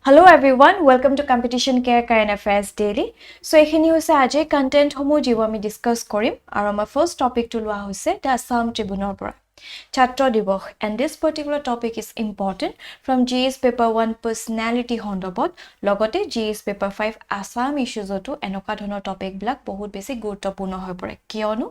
Hello everyone, welcome to Competition Care Current Affairs Daily. So ekhini hoise aje content homo jibo ami discuss korim aru amar first topic to lua hoise the Assam Tribunal pora Chhatra Divok, and this particular topic is important from GS paper 1 personality hondobot logote GS paper 5 Assam issues oto enoka dhonor topic blak bahut beshi guruttopurno hoy pore kionu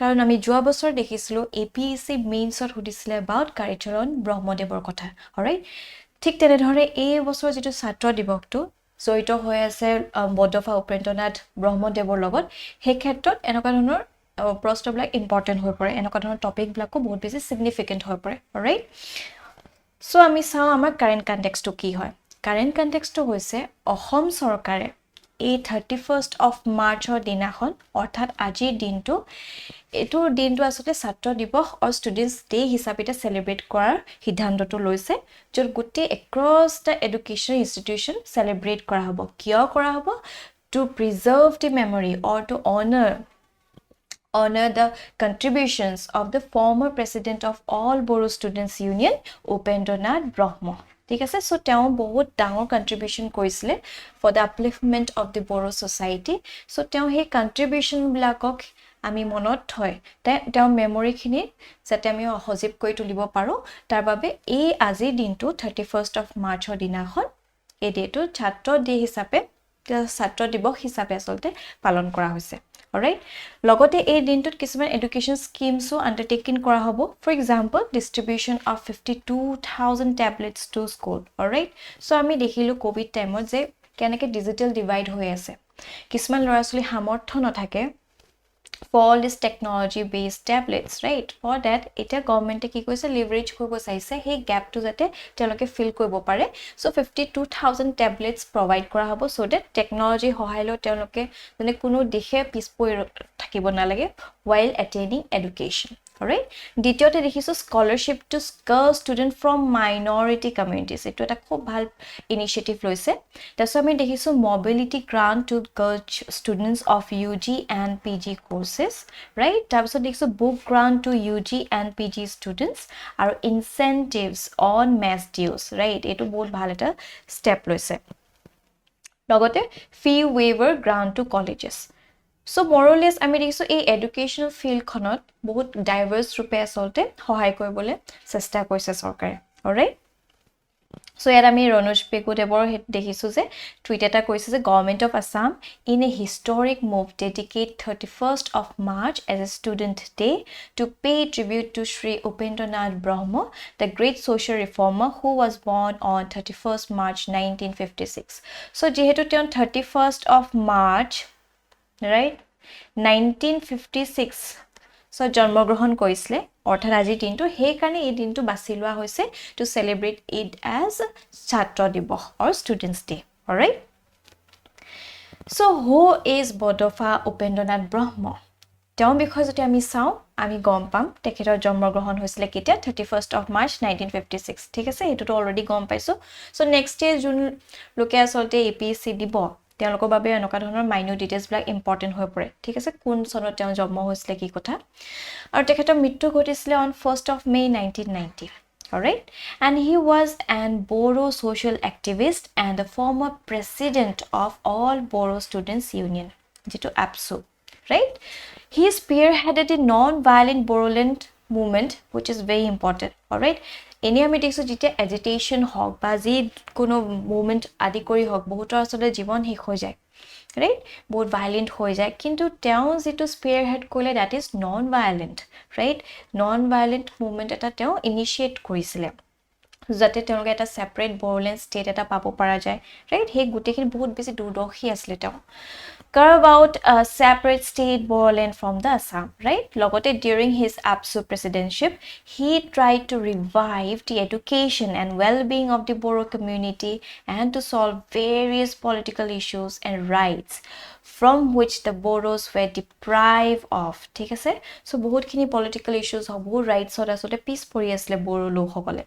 karon ami joa bosor dekhislo APSC mains ot hudisile about Karicharan Brahmadevor kotha. All right, ঠিক তেনেধৰণে এই বছৰ যেটো ছাত্ৰ দিৱসটো জড়িত হৈ আছে বডফা উপেন্দ্ৰনাথ ব্ৰহ্মদেৱৰ লগত সেই ক্ষেত্ৰত এনেকুৱা ধৰণৰ প্ৰশ্নবিলাক ইম্পৰ্টেন্ট হৈ পৰে এনেকুৱা ধৰণৰ টপিকবিলাকো বহুত বেছি সিগনিফিকেন্ট হৈ পৰে অলৰাইট সো আমি চাও আমাৰ কাৰেন্ট কনটেক্সটটো কি হয় কাৰেন্ট কনটেক্সটটো হৈছে অসম চৰকাৰে এই 31st of Marchৰ দিনাখন অৰ্থাৎ আজিৰ দিনটো এটোৰ দিনটো আসলে ছাত্ৰ দিৱস অৰ ষ্টুডেন্টস ডে হিচাপে সেলিব্ৰেট কৰাৰ সিদ্ধান্তটো লৈছে য'ত গোটেই across the education institution celebrate কৰা হ'ব কিয় কৰা হ'ব to preserve the memory or to honor the contributions of the former president of all Boro Students Union Upendranath Brahma. ঠিক আছে সো তেওঁ বহুত ডাঙৰ কন্ট্ৰিবিউশন কৰিছিলে for the upliftment of the Bodo society so তেওঁ সেই কন্ট্ৰিবিউশন বিলাকক আমি মনত থয় তেওঁ মেমৰিখিনি যাতে আমি সজীৱ কৰি তুলিব পাৰো তাৰ বাবে এই আজি দিনটো 31st of Marchৰ দিনাখন এই ডেটো ছাত্ৰ ডে হিচাপে ছাত্ৰ দিৱস হিচাপে আসলতে পালন কৰা হৈছে alright logote ei dintut kisuman education schemes so undertaken kora hobo for example distribution of 52000 tablets to school alright so ami dekhilu covid time je keneke digital divide hoy ase kisuman lora asli hamortho nathake for all this technology based tablets right for that eta government ki koise leverage koibo saise he gap to jate teloke fill koibo pare so 52000 tablets provide kora hobo so that technology hohailo teloke jane kuno dekhe pispoi thakibo na lage while attaining education alright দ্বিতীয়তে দেখিছো scholarship to girl student from minority communities এটো এটা খুব ভাল initiative লৈছে তাসো আমি দেখিছো mobility grant to girl students of UG and PG courses right তাসো দেখিছো book grant to UG and PG students আৰু incentives on mass dues right এটো বহুত ভাল এটা স্টেপ লৈছে লগতে fee waiver grant to colleges So more or less আমি দেখিছো এই এডুকেশনাল ফিল্ড খনত বহুত ডাইভার্স ৰূপে আসলতে সহায় কৰিবলৈ চেষ্টা কৰিছে চৰকাৰে অলৰাইট So ইয়াত আমি ৰনোজ পেগুদেৱৰ দেখিছো যে টুইট এটা কৰিছে যে government of Assam in a historic move dedicate 31st of March as a student day to pay tribute to Shri Upendranath Brahma the great social reformer who was born on 31st March 1956 So যেহেতু তেওঁ 31st of March right 1956 so জন্মগ্ৰহণ কৰিছিলে অৰ্থাৎ আজি দিনটো সেই কাৰণে এই দিনটো বাছি লোৱা হৈছে টু সেলিব্ৰেট ইট এজ ছাত্ৰ দিৱস অৰ students day alright so who is Bodofa Upendranath Brahma তেওঁৰ বিষয়ে যদি আমি চাও আমি গম পাম তেখেতৰ জন্মগ্ৰহণ হৈছিল কেতিয়া 31st of March 1956 ঠিক আছে এটোটো অলৰেডি গম পাইছো so next year জুন লোকে আসলতে APSC দিব তেওঁলোকৰ বাবে এনেকা ধৰণৰ মাইনৰ ডিটেইলছ বিলাক ইম্পৰ্টেন্ট হৈ পৰে ঠিক আছে কোন চনত তেওঁ জন্ম হৈছিল কি কথা আৰু তেখেতৰ মৃত্যু ঘটিছিল on 1st of May 1990 alright and he was an Boro social activist and the former president of all Boro Students Union যেটো APSC right he spearheaded a non-violent Boroland movement which is very important alright এনে আমি দেখছো যেতিয়া agitation হক বা যি কোনো movement আদি কৰি হক বহুতৰ আসলে জীৱন শেষ হৈ যায় ৰাইট বহুত ভায়োলেন্ট হৈ যায় কিন্তু তেওঁ যেটো স্পিয়াৰহেড কৰিলে that is non violent right non violent movement এটা তেওঁ ইনিশিয়েট কৰিছিল যাতে তেওঁলোকে এটা সেপাৰেট বড়োলেণ্ড ষ্টেট এটা পাব পৰা যায় ৰাইট হে গুটেখিনি বহুত বেছি দূৰদৰ্শী আছিল তেওঁ carve out a separate state Boreland from the Assam, right? Logote during his APSC presidency, he tried to revive the education and well-being of the Boro community and to solve various political issues and rights from which the Boros were deprived of. ঠিক আছে so বহুতখিনি political issues হব rights হত আসলে পিছ পৰি আছিল বড়ো লোকসকলে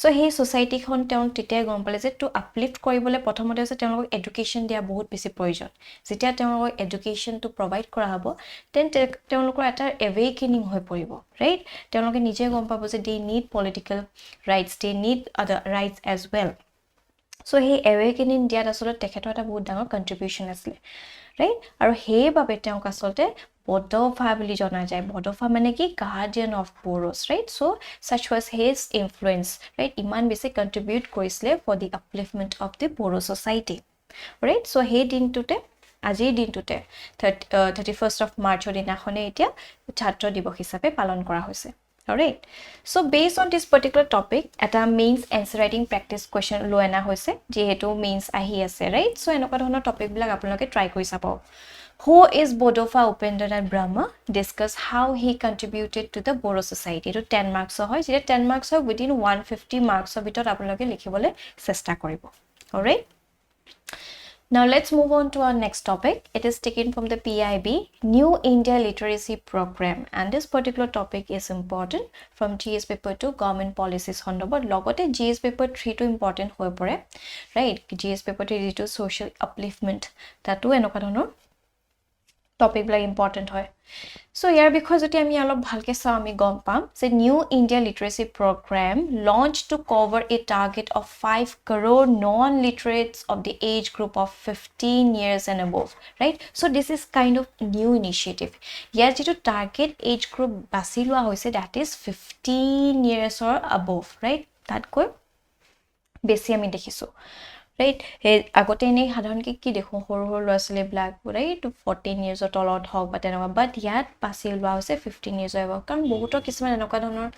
so সেই সোসাইটি খন তেওঁ তেতিয়া গম পালে যে টু আপলিফ্ট কৰিবলৈ প্ৰথমতে আছে তেওঁলোকক এডুকেশ্যন দিয়া বহুত বেছি প্ৰয়োজন যেতিয়া তেওঁলোকক এডুকেশ্যন টু প্ৰভাইড কৰা হ'ব তেন তেওঁলোকৰ এটা এৱেকেনিং হৈ পৰিব ৰাইট তেওঁলোকে নিজে গম পাব যে they need political rights they need other rights as well So he awakening দিয়াত আসলে তেখেতৰ এটা বহুত ডাঙৰ কন্ট্ৰিবিউশন আছিল ৰাইট আৰু হেইবাবে তেওঁক আসলে বডফা বুলি জনা যায় বডফা মানে কি guardian of Boros right so such was his influence right ইমান বেছি কন্ট্ৰিবিউট কৰিছিলে for the upliftment of the Boro society right so হে দিনটোতে আজিৰ দিনটোতে 31st of March দিনাখনে এতিয়া ছাত্ৰ দিৱস হিচাপে পালন কৰা হৈছে alright so based on this particular topic eta means answer writing practice question loena hoise jehetu means ahi ase right so enoka dhonor topic bilak apnaloke try kori sabo who is Bodofa Upendranath Brahma discuss how he contributed to the Boro society to 10 marks hoy jeta 10 marks hoy within 150 marks of bitor apnaloke likhibole chesta koribo alright Now let's move on to our next topic. It is taken from the PIB New India Literacy Program and this particular topic is important from GS paper 2 government policies hondobot logote GS paper 3 to important hoy pore right GS paper 3 to social upliftment tatu enoka dhonor topic bla important hoy so here because oti ami alop bhalke sa ami gom pam se New India Literacy Program launched to cover a target of 5 crore non-literates of the age group of 15 years and above right so this is kind of new initiative here jeto target age group basi lua hoise that is 15 years or above right that koi besi ami dekhisu right agote nei sadharon ki dekho hor asle black right 14 years or tolot hok but enoka but yat pasil lua hoise 15 years above kan bohuto kisman enoka dhonor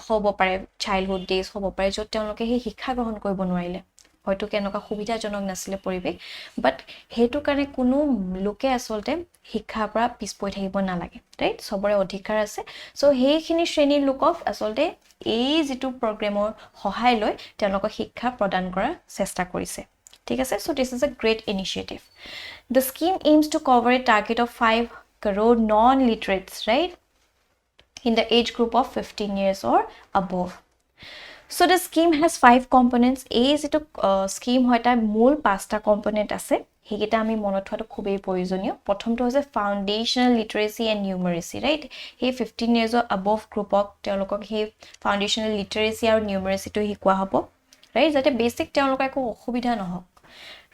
hobo pare childhood days hobo pare jot teloke he hikha grohon koribo noarile হয়তো কেনকা সুবিধাজনক নাছিলে পৰিবেশ বাট হেতু কাৰণে কোনো লোকে আসলতে শিক্ষাৰ পৰা পিছপৰি থাকিব নালাগে ৰাইট সবৰে অধিকাৰ আছে সো হেইখিনি শ্ৰেণীৰ লোকক আসলতে এই যেটো প্ৰগ্ৰামৰ সহায় লৈ তেওঁলোকক শিক্ষা প্ৰদান কৰাৰ চেষ্টা কৰিছে ঠিক আছে so this is a great initiative the scheme aims to cover a target of 5 crore non-literates right in the age group of 15 years or above So the scheme has 5 components. A is it scheme hoita mool 5ta component ase. Hegita ami monot thoato khubei proyojoniyo. Prothom to hoise foundational literacy and numeracy, right? He 15 years or above group ok teolokok he foundational literacy or numeracy to hikwa hobo, right? Jate basic teolok eko okhubidha nohok.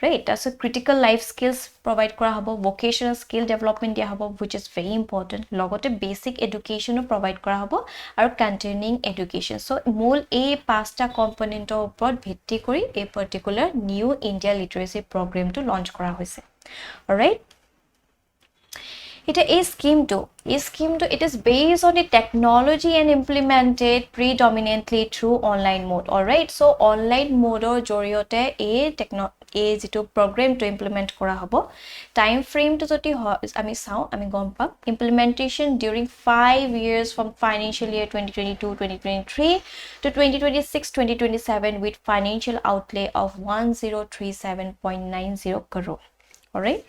Right, so critical life skills provide kora hobo, vocational skill development dia hobo which is very important. Logote basic education provide kora hobo aru continuing education. So mool a pasta component opor bhitti kori a particular New India Literacy Program to launch kora hoise. All right. It is scheme 2. It is based on the technology and implemented predominantly through online mode. All right. So online mode or joriote a যেটো program to implement kora hobo time frame to joti ami sao ami gom pam implementation during 5 years from financial year 2022-2023 to 2026-2027 with financial outlay of 1037.90 crore all right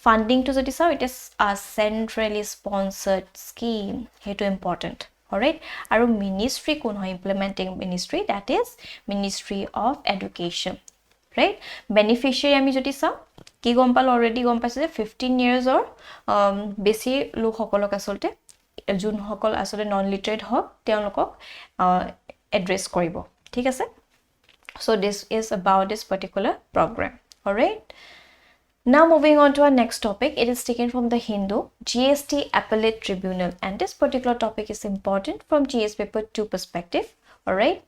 funding to joti sao it is a centrally sponsored scheme heto important all right aru ministry kon hoy implementing ministry that is Ministry of Education right beneficiary ami joti sa ki gompal already gompaise 15 years or besi lok hokolok asolte jun hokol asole non literate hok teolokok address koribo thik ase so this is about this particular program all right now moving on to our next topic it is taken from the Hindu GST Appellate Tribunal and this particular topic is important from GS paper 2 perspective all right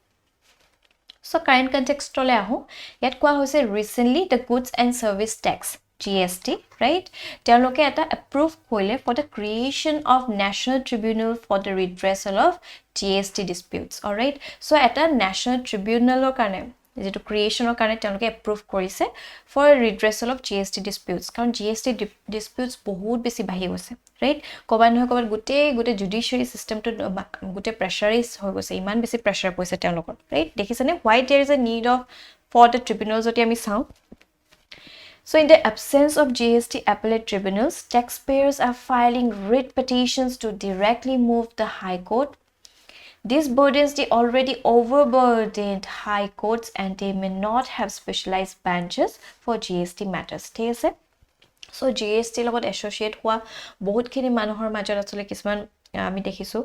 So current context tole ahu yat kwa hoise recently the goods and service tax GST right teloke eta approve koile for the creation of national tribunal for the redressal of GST disputes all right so eta national tribunal kane যেটো ক্ৰিয়েচনৰ কাৰণে তেওঁলোকে approve কৰিছে for ৰিড্ৰেছল of GST disputes কাৰণ GST disputes বহুত বেছি বাঢ়ি গৈছে right কবান নহয় কবাত গুটে জুডিশিয়াৰী সিস্টেমটো গুটে প্ৰেছাৰাইজ হৈ গৈছে ইমান বেছি প্ৰেছাৰ পইছে তেওঁলোকৰ ৰাইট দেখিছানে why there is a need of for the tribunals যদি আমি চাও So in the absence of GST appellate tribunals taxpayers are filing writ petitions to directly move the high court This burdens the already overburdened high courts and they may not have specialized benches for GST matters. ঠিক আছে? So GST লগত associate হোৱা বহুতখিনি মানুহৰ মাজত আসলে কিছুমান আমি দেখিছো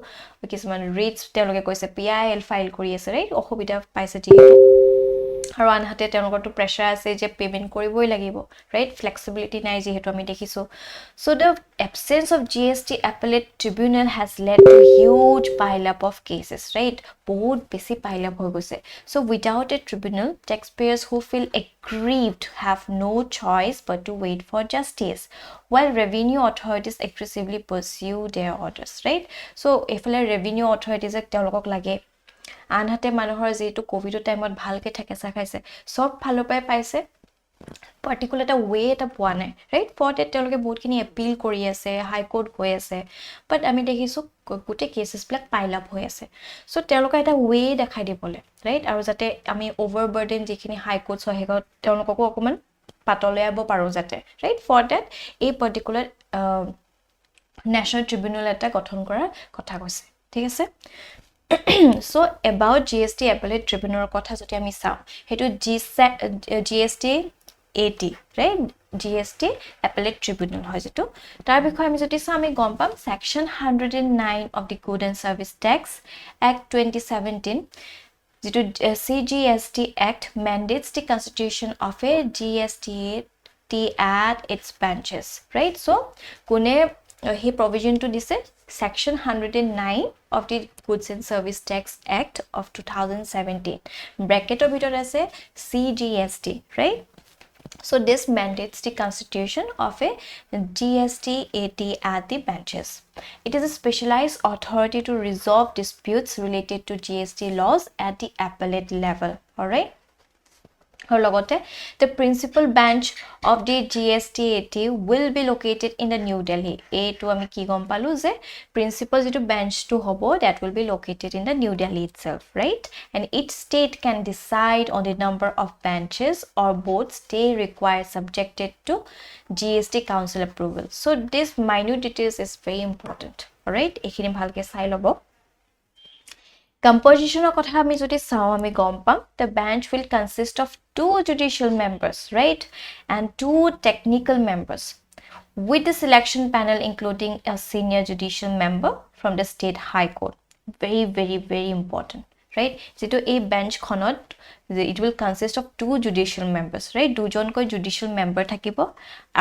কিছুমান ৰেটস তেওঁলোকে কৈছে PIL ফাইল কৰি আছে ৰাইট অসুবিধা পাইছে যিহেতু আৰু আনহাতে তেওঁলোকৰটো প্ৰেছাৰ আছে যে পেমেন্ট কৰিবই লাগিব ৰাইট ফ্লেক্সিবিলিটি নাই যেহেতু আমি দেখিছো so the absence of GST appellate tribunal has led to huge pile up of cases right বহুত বেছি pile up হৈ গৈছে so without a tribunal taxpayers who feel aggrieved have no choice but to wait for justice while revenue authorities aggressively pursue their orders right so এফালে revenue authorities তেওঁলোকক লাগে আনহাতে মানুহৰ যেটো কোভিডৰ টাইমত ভালকে ঠেকেচা খাইছে সব ফালৰ পৰাই পাইছে পাৰ্টিকুলাৰ এটা ৱে এটা পোৱা নাই ৰাইট ফৰ দ্যাট তেওঁলোকে বহুতখিনি এপিল কৰি আছে হাই কোৰ্ট গৈ আছে বাট আমি দেখিছো গোটে কেसेस বিলাক পাইল আপ হৈ আছে সো তেওঁলোকে এটা ৱে দেখাই দিবলে ৰাইট আৰু যাতে আমি ওভাৰবাৰ্ডেন যিখিনি হাই কোৰ্ট সহেগত তেওঁলোককো অকমান পাতলিয়াব পাৰো যাতে ৰাইট ফৰ দ্যাট এই পাৰ্টিকুলাৰ ন্যাশনাল ট্ৰিবিউনাল এটা গঠন কৰাৰ কথা কৈছে ঠিক আছে so about GST appellate tribunal কথা যদি আমি চাও হেতু GST 80 right GST appellate tribunal হয় যেটো তাৰ বিষয়ে আমি যদি চাও আমি গম পাম section 109 of the Good and Service Tax Act 2017 যেটো CGST Act mandates the constitution of a GST at its branches right so কোনে he provision to this section 109 of the Goods and Service Tax Act of 2017 bracket of bhitor ase CGST right so this mandates the constitution of a GST 80 at the benches it is a specialized authority to resolve disputes related to GST laws at the appellate level all right or logote the principal bench of the GST 80 will be located in the New Delhi a to ami ki gom palu je principal jetu bench to hobo that will be located in the New Delhi itself right and each state can decide on the number of benches or boards they require subjected to GST council approval so this minute details is very important all right ekhini bhalke sai lobo Composition of kotha ami jodi sao ami gom pam the bench will consist of 2 judicial members right and 2 technical members with the selection panel including a senior judicial member from the state high court very important right jeto a bench khonot it will consist of 2 judicial members right dujon koi judicial member thakibo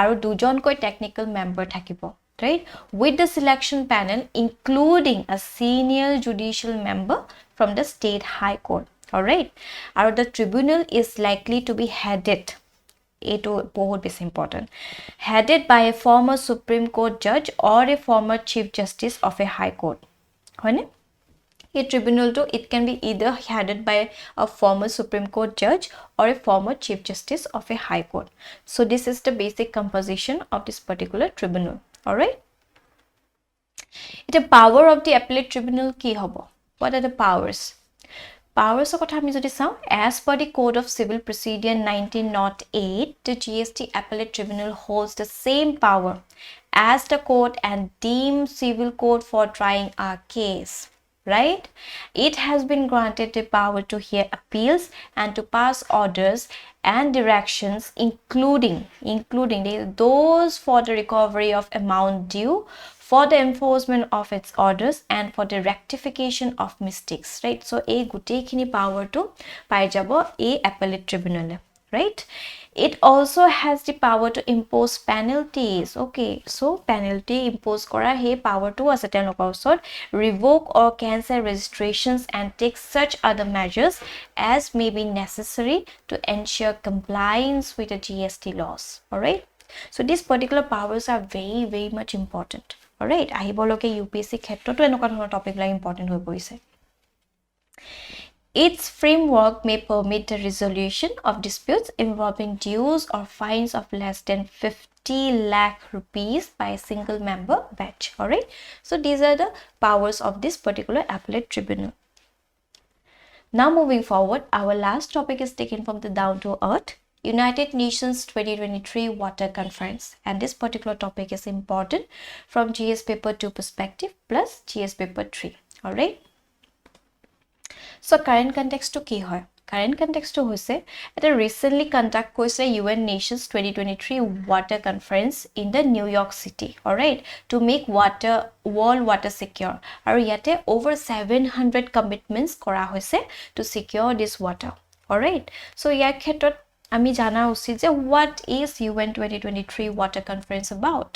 aru dujon koi technical member thakibo right with the selection panel including a senior judicial member from the state high court all right or the tribunal is likely to be headed it is important headed by a former Supreme Court judge or a former chief justice of a high court hoine a tribunal to it can be either headed by a former Supreme Court judge or a former chief justice of a high court so this is the basic composition of this particular tribunal all right the power of the appellate tribunal ki hobo what are the powers of kotha ami jodi sao as per the code of civil procedure 1908 the GST appellate tribunal holds the same power as the court and deemed civil court for trying a case right it has been granted the power to hear appeals and to pass orders and directions including those for the recovery of amount due for the enforcement of its orders and for the rectification of mistakes right so a gutei khini power to pai jabo a appellate tribunal right it also has the power to impose penalties okay so penalty impose kora he power to ase telokor osor revoke or cancel registrations and take such other measures as may be necessary to ensure compliance with the GST laws all right so these particular powers are very much important all right ahiboloke UPSC khetro to enoka dhonor topic la important hoi porise its framework may permit the resolution of disputes involving dues or fines of less than 50 lakh rupees by a single member bench all right so these are the powers of this particular appellate tribunal now moving forward our last topic is taken from the down to earth United Nations 2023 Water Conference and this particular topic is important from GS paper 2 perspective plus GS paper 3 all right so current context to ki hoy current context to hoise eta recently conduct koise UN Nations 2023 Water Conference in the New York City all right to make world water secure aru yate over 700 commitments kora hoise to secure this water alright so ইয়াৰ ক্ষেত্ৰত আমি জানা উচিত যে what is UN 2023 water conference about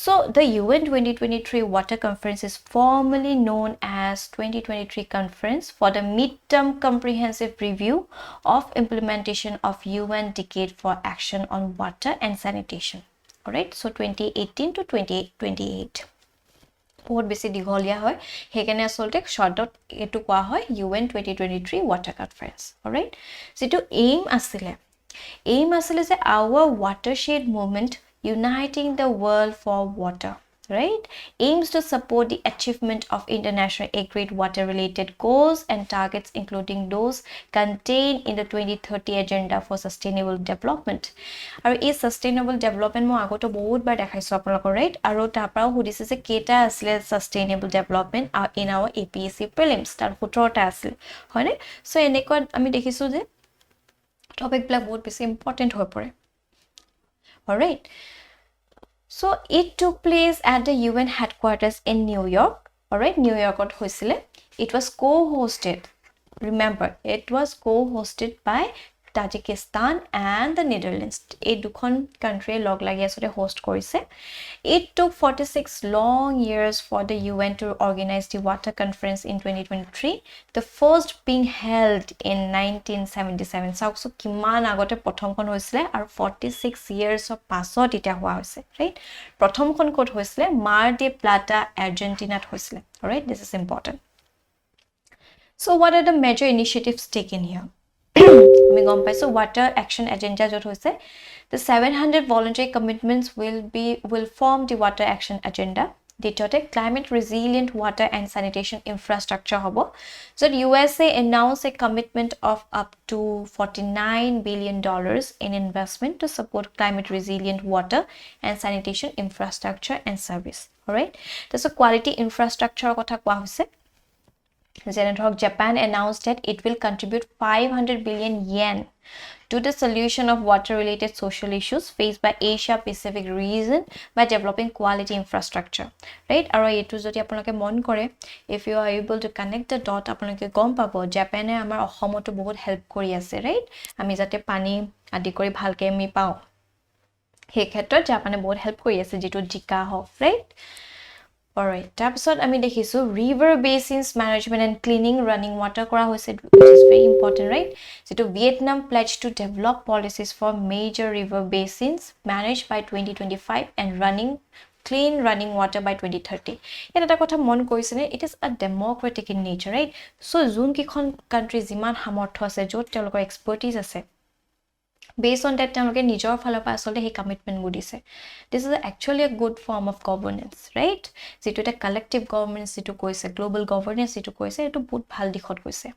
so the UN 2023 water conference is formally known as 2023 conference for the midterm comprehensive review of implementation of UN decade for action on water and sanitation alright so 2018 to 2028 বহুত বেছি দীঘলীয়া হয় হেকানে আসলতে শৰ্টত এটো কোৱা হয় UN 2023 water conference alright যেটো aim asile যে our watershed movement uniting the world for water right aims to support the achievement of international agreed water related goals and targets including those contained in the 2030 agenda for sustainable development aru ei sustainable development mo agoto bahut bar dekhaisu apnalokor right aru tapra hudise je keta asle sustainable development in our APSC prelims tar 17 ta asle hoine so eneko ami dekhisu je topic bla bahut beshi important hoy pore all right So it took place at the UN headquarters in New York. Alright, New York hoisile. It was co-hosted. Remember, it was co-hosted by Tajikistan and the Netherlands. A dukhon country log lagi asore host korise. It took 46 long years for the UN to organize the water conference in 2023. The first being held in 1977. So kiman agote prothom kon hoisile aru 46 years of pasot eta hua hoise, right? Prothom kon kot hoisile Mar del Plata, Argentina hoisile. All right, this is important. So what are the major initiatives taken here? আমি গম পাইছো water action agenda যত হৈছে the 700 voluntary commitments will form the water action agenda দ্বিতীয়তে climate resilient water and sanitation infrastructure হ'ব so USA announced a commitment of up to $49 billion in investment to support climate resilient water and sanitation infrastructure and service all right so quality infrastructure কথা কোৱা হৈছে Japan announced that it will contribute 500 billion yen to the solution of water-related social issues faced by Asia-Pacific region by developing quality infrastructure. Right? Aro etu jodi apnaloke mon kore, if you are able to connect the dot, apnaloke gom pabo, Japan e amar Assamoto bahut help kori ase, right? Ami jate pani adi kori bhalke mi pao. He khetrot Japan e bahut help kori ase jitu jika ho, right? Alright, episode আমি দেখিছো river basins management and cleaning running water kora hoise which is very important right so Vietnam pledged to develop policies for major river basins managed by 2025 and clean running water by 2030 eta kotha mon koisene it is a democratic in nature right so jun ki khon country jiman hamortho ase jot telokor expertise ase based on that teloke nijor phalo pa asole he commitment gudise this is actually a good form of governance right jitu eta collective governance jitu koise global governance jitu koise etu বহুত ভাল দিখত koise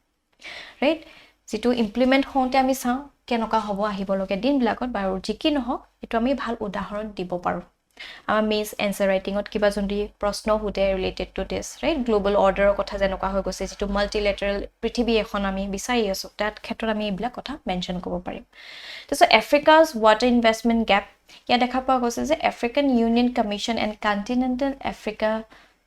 right jitu implement honte ami sa kenoka hobo ahiboloke din blakot baru jiki noho etu ami ভাল উদাহৰণ দিব পাৰো আমাৰ means answer writing ত কিবা জন্দি প্ৰশ্ন হুতে related to this right global অৰ্ডাৰৰ কথা যেনকা হৈ গৈছে যেটো মাল্টিলেটাৰাল পৃথিৱী এখন আমি বিচাৰি আছো তাত ক্ষেত্ৰত আমি এইবিলা কথা মেনশন কৰিব পাৰিম so Africa's water investment gap ya দেখা পোৱা গৈছে যে African Union Commission and Continental Africa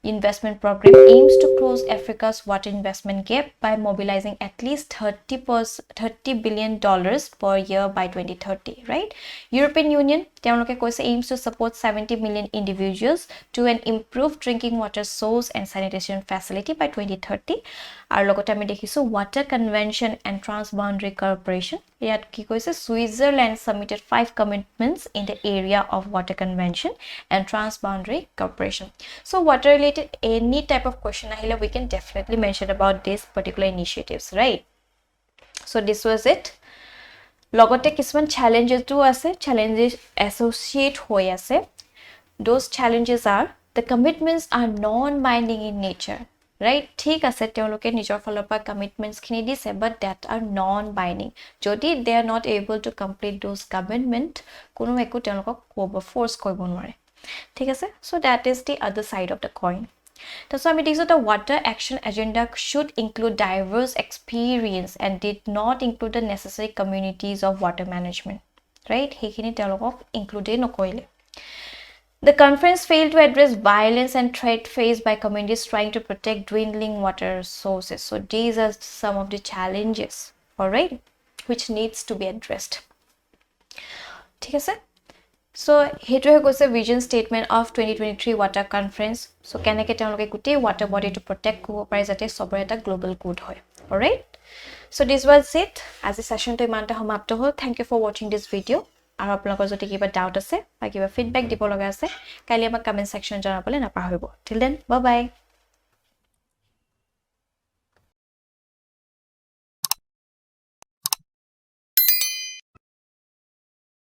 investment program aims to close Africa's water investment gap by mobilizing at least $30 billion per year by 2030 right European Union তেওঁলোকে কৈছে aims to support 70 million individuals to an improved drinking water source and sanitation facility by 2030 আৰু লগতে আমি দেখিছো water convention and transboundary cooperation ইয়াত কি কৈছে Switzerland submitted 5 commitments in the area of water convention and transboundary cooperation so water related any type of question ahile we can definitely mention about these particular initiatives right so this was it logote kisman challenges to ase challenges associate hoy ase those challenges are the commitments are non binding in nature right ঠিক আছে তেওঁলোকে নিজৰ ফলৰ পৰা commitments খিনি দিছে but that are non binding যদি they are not able to complete those commitment কোনো একো তেওঁলোকক ক'ব ফোর্স কৰিব নোৱাৰে ঠিক আছে so that is the other side of the coin so আমি দেখিছো the water action agenda should include diverse experience and did not include the necessary communities of water management right হেখিনি তেওঁলোকক include নকৰিলে The conference failed to address violence and threat faced by communities trying to protect dwindling water sources. So these are some of the challenges. All right. which needs to be addressed. ঠিক আছে so হেতুহে কৈছে vision statement of 2023 water conference so কেনেকে তেওঁলোকে গুটেই water body to protect কৰিব পাৰে যাতে সবৰে এটা global good হয় alright so this was it আজি session to ইমানটা সমাপ্ত হ'ল thank you for watching this video আৰু আপোনালোকৰ যদি কিবা ডাউট আছে বা কিবা ফিডব্যাক দিব লগা আছে কাইলৈ আমাক কমেন্ট সেকশন জনাবলৈ নাপাহৰিব till then bye bye